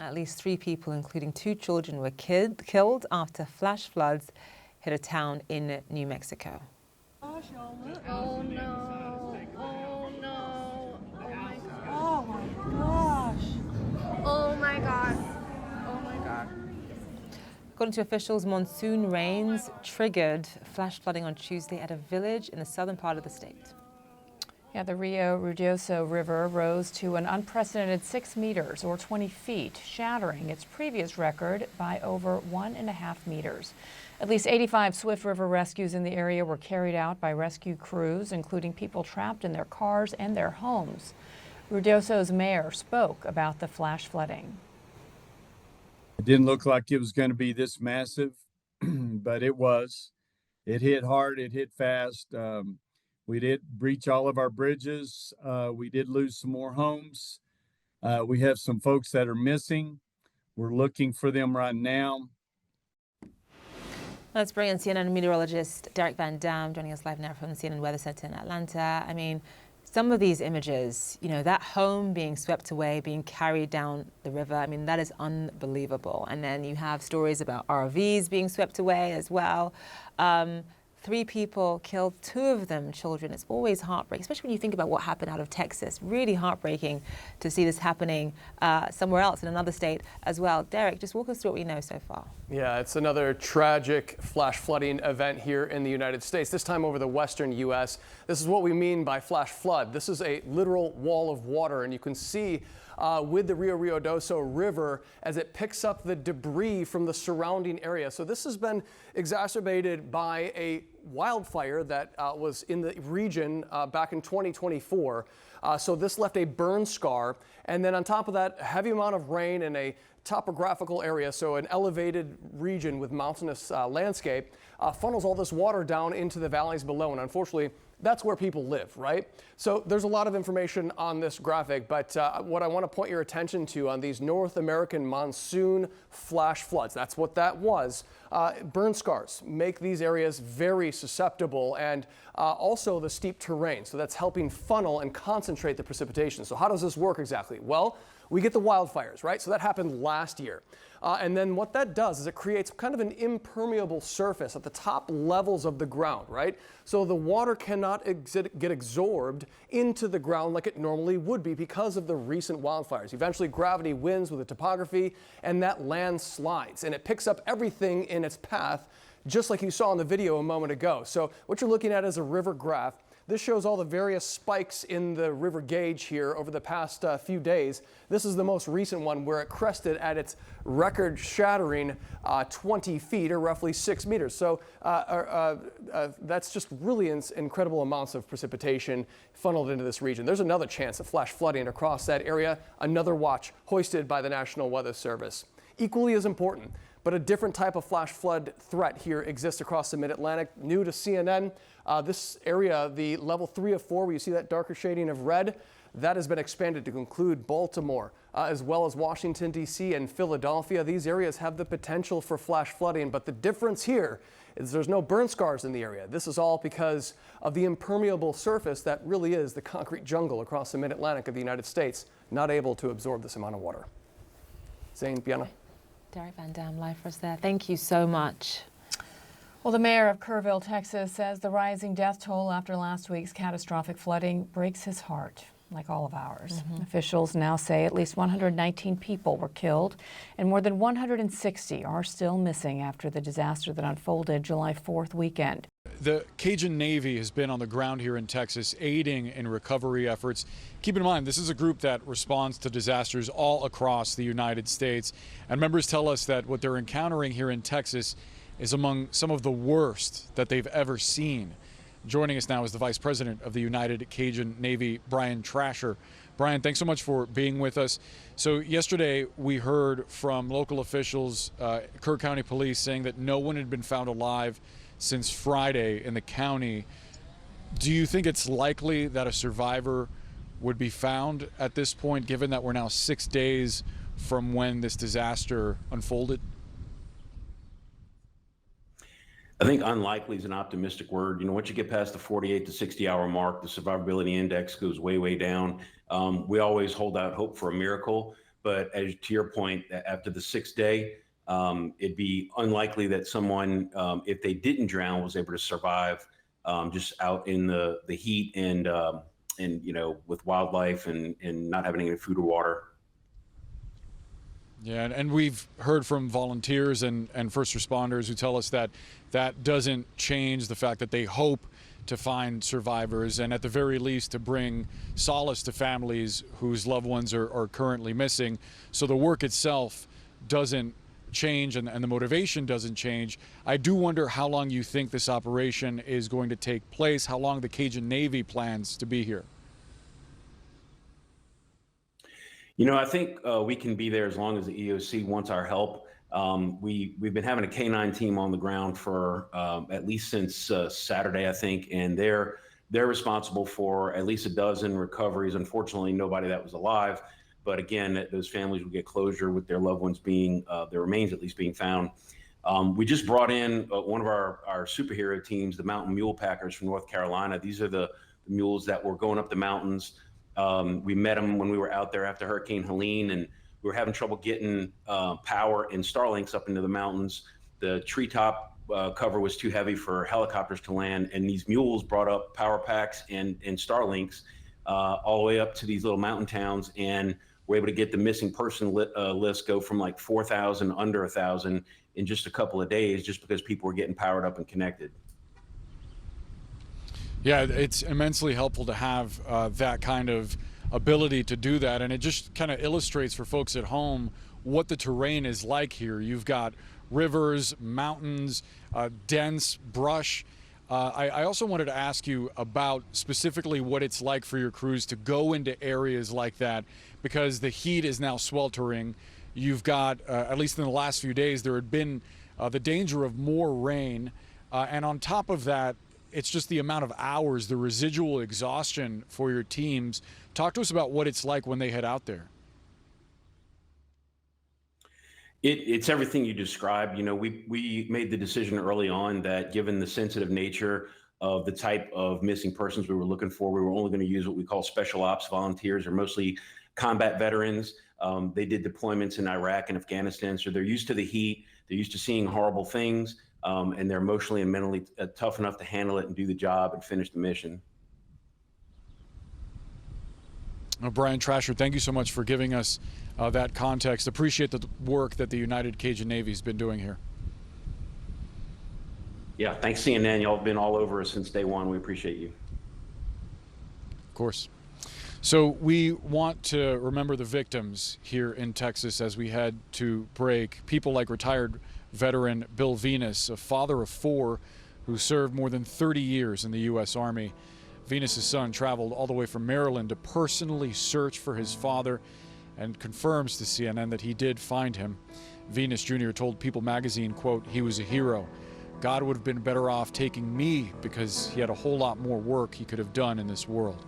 At least 3 people, including 2 children, were killed after flash floods hit a town in New Mexico. Oh no, oh no, oh my gosh, oh my god, oh my god. According to officials, monsoon rains triggered flash flooding on Tuesday at a village in the southern part of the state. Yeah, the Rio Ruidoso River rose to an unprecedented 6 meters or 20 feet, shattering its previous record by over 1.5 meters. At least 85 Swift River rescues in the area were carried out by rescue crews, including people trapped in their cars and their homes. Ruidoso's mayor spoke about the flash flooding. It didn't look like it was going to be this massive, but it was. It hit hard, it hit fast. We did breach all of our bridges. We did lose some more homes. We have some folks that are missing. We're looking for them right now. Let's bring in CNN meteorologist Derek Van Dam joining us live now from the CNN Weather Center in Atlanta. I mean, some of these images, you know, that home being swept away, being carried down the river, I mean, that is unbelievable. And then you have stories about RVs being swept away as well. 3 people killed, 2 of them children. It's always heartbreaking, especially when you think about what happened out of Texas. Really heartbreaking to see this happening somewhere else in another state as well. Derek, just walk us through what we know so far. Yeah, it's another tragic flash flooding event here in the United States, this time over the western U.S. This is what we mean by flash flood. This is a literal wall of water, and you can see with the Rio Ruidoso River as it picks up the debris from the surrounding area. So this has been exacerbated by a wildfire that was in the region back in 2024. So this left a burn scar. And then on top of that, a heavy amount of rain in a topographical area, so an elevated region with mountainous landscape, funnels all this water down into the valleys below. And unfortunately, that's where people live, right? So there's a lot of information on this graphic, but what I want to point your attention to on these North American monsoon flash floods, that's what that was. Burn scars make these areas very susceptible, and also the steep terrain. So that's helping funnel and concentrate the precipitation. So how does this work exactly? Well, we get the wildfires, right? So that happened last year. And then what that does is it creates kind of an impermeable surface at the top levels of the ground, right? So the water cannot get absorbed into the ground like it normally would be because of the recent wildfires. Eventually gravity wins with the topography, and that land slides, and it picks up everything in its path, just like you saw in the video a moment ago. So what you're looking at is a river graph. This shows all the various spikes in the river gauge here over the past few days. This is the most recent one where it crested at its record-shattering 20 feet, or roughly 6 meters. So that's just really incredible amounts of precipitation funneled into this region. There's another chance of flash flooding across that area, another watch hoisted by the National Weather Service. Equally as important, but a different type of flash flood threat here exists across the Mid-Atlantic. New to CNN, this area, the level 3 of 4, where you see that darker shading of red, that has been expanded to include Baltimore, as well as Washington, D.C. and Philadelphia. These areas have the potential for flash flooding, but the difference here is there's no burn scars in the area. This is all because of the impermeable surface that really is the concrete jungle across the Mid-Atlantic of the United States, not able to absorb this amount of water. Zane, Bianna. Derek Van Dam live for us there. Thank you so much. Well, the mayor of Kerrville, Texas, says the rising death toll after last week's catastrophic flooding breaks his heart, like all of ours. Officials now say at least 119 people were killed and more than 160 are still missing after the disaster that unfolded July 4th weekend. The Cajun Navy has been on the ground here in Texas aiding in recovery efforts. Keep in mind, this is a group that responds to disasters all across the United States. And members tell us that what they're encountering here in Texas is among some of the worst that they've ever seen. Joining us now is the Vice President of the United Cajun Navy, Brian Trasher. Brian, thanks so much for being with us. So yesterday we heard from local officials, Kerr County Police, saying that no one had been found alive since Friday in the county. Do you think it's likely that a survivor would be found at this point, given that we're now 6 days from when this disaster unfolded? I think unlikely is an optimistic word. You know, once you get past the 48 to 60 hour mark, the survivability index goes way, way down. We always hold out hope for a miracle, But as to your point, after the 6th day, it'd be unlikely that someone, if they didn't drown, was able to survive just out in the heat and with wildlife and not having any food or water. Yeah, and we've heard from volunteers and first responders who tell us that that doesn't change the fact that they hope to find survivors and at the very least to bring solace to families whose loved ones are currently missing. So the work itself doesn't change and the motivation doesn't change. I do wonder how long you think this operation is going to take place, how long the Cajun Navy plans to be here. I think we can be there as long as the EOC wants our help. We've been having a K-9 team on the ground for at least since Saturday, I think, and they're responsible for at least a dozen recoveries. Unfortunately, nobody that was alive, but again, those families will get closure with their loved ones being their remains at least being found. We just brought in one of our superhero teams, the Mountain Mule Packers from North Carolina. These are the mules that were going up the mountains. We met them when we were out there after Hurricane Helene, and we were having trouble getting power and Starlinks up into the mountains. The treetop cover was too heavy for helicopters to land, and these mules brought up power packs and Starlinks all the way up to these little mountain towns, and we're able to get the missing person list go from like 4,000 under 1,000 in just a couple of days, just because people were getting powered up and connected. Yeah, it's immensely helpful to have that kind of ability to do that, and it just kind of illustrates for folks at home what the terrain is like here. You've got rivers, mountains, dense brush. I also wanted to ask you about specifically what it's like for your crews to go into areas like that, because the heat is now sweltering. You've got, at least in the last few days, there had been the danger of more rain, and on top of that, it's just the amount of hours, the residual exhaustion for your teams. Talk to us about what it's like when they head out there. It's everything you described. We made the decision early on that given the sensitive nature of the type of missing persons we were looking for, we were only going to use what we call special ops volunteers, or mostly combat veterans. They did deployments in Iraq and Afghanistan, so they're used to the heat, they're used to seeing horrible things. And they're emotionally and mentally tough enough to handle it and do the job and finish the mission. Brian Trasher, thank you so much for giving us that context. Appreciate the work that the United Cajun Navy has been doing here. Yeah, thanks CNN. Y'all have been all over us since day one. We appreciate you. Of course. So we want to remember the victims here in Texas as we head to break. People like retired veteran Bill Venus, a father of 4 who served more than 30 years in the U.S. Army. Venus's son traveled all the way from Maryland to personally search for his father and confirms to CNN that he did find him. Venus Jr. told People magazine, quote, "He was a hero. God would have been better off taking me because he had a whole lot more work he could have done in this world."